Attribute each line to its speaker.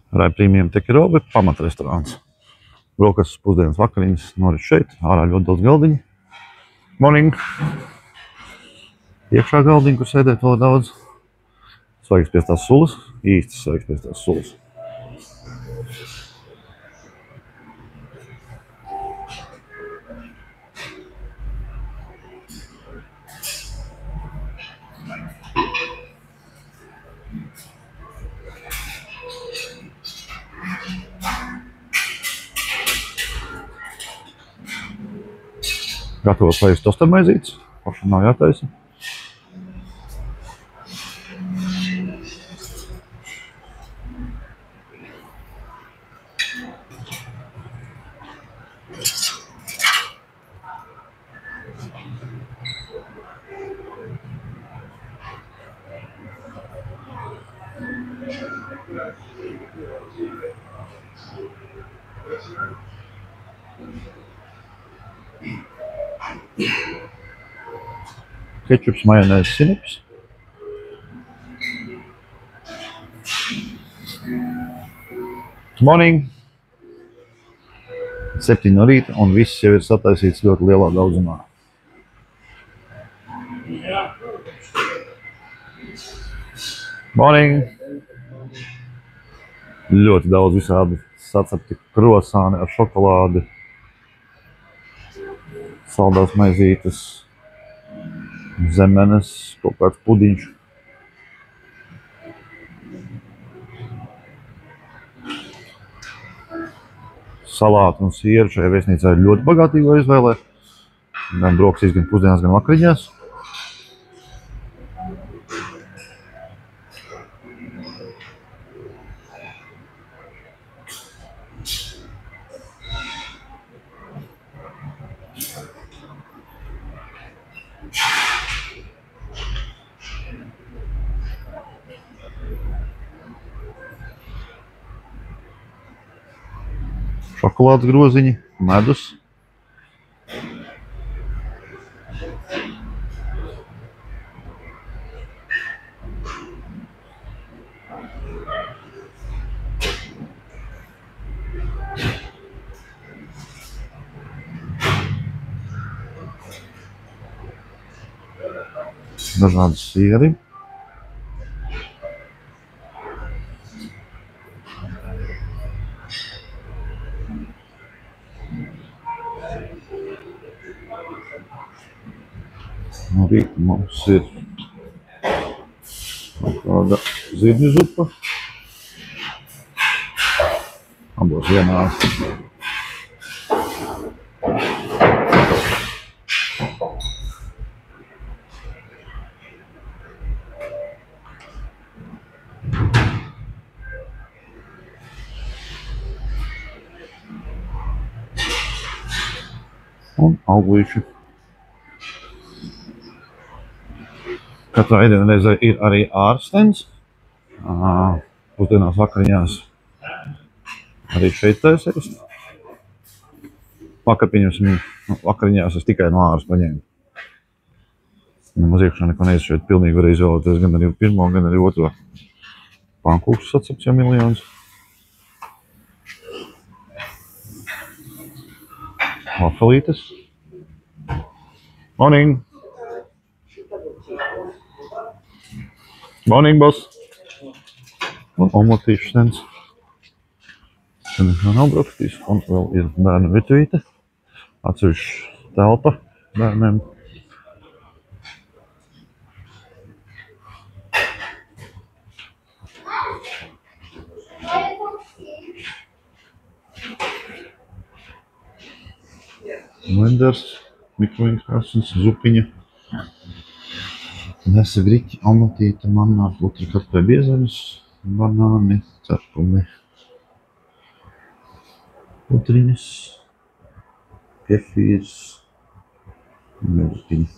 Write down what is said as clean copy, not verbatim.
Speaker 1: Rai Premium Tekirovi pamatrestorāns. Brokastis, pusdienas, vakariņas norit šeit. Ārā ļoti daudz galdiņu. Morning! Iekšā galdiņu, kur sēdēt vēl daudz. Svaigs pēc tās sulas. Īsti svaigs pēc tās sulas. Gatavos vajag tostermaizītes. Pašam nav jātaisa. Kečups, majonēzes, sinips. Morning! 7 no rīta un viss jau ir sataisīts ļoti lielā daudzumā. Morning! Ļoti daudz visādi sacepti krosāni ar šokolādi, saldās maizītes, zemenes, kaut kāds pudiņš. Salāti un sieru šajā viesnīcā ir ļoti bagātīgo izvēlē. Gan brokastīs, gan pusdienās, gan vakariņās. Šokolādes groziņi, medus. Dažādi sieri. No rīta mums ir kāda zirņu zupa. Abos vienās. Un auglīši. Katrā ēdienreizē ir arī ārstens. Pusdienās, vakariņās arī šeit taisīs. Vakar, pieņemsim, vakariņās es tikai no āras paņēmu. Nemaz iekšā neko neesmu šeit pilnīgi varēju izvēlēties gan arī pirmo, gan arī otro. Pankūks sacepts jau miljonus. Vafelītes. Morning! Morning, boss! Un omletīšu stends. Tad vēl nav brokastīs. Un vēl ir bērnu virtuvīte. Atsevišķa telpa bērniem. Blenders, mikroviņas, zupiņa. Nesa griķi, omletīte, manā, putra kartupeļu biezenes, banāni, cepumi, putriņas, kefīrs, miltiņi.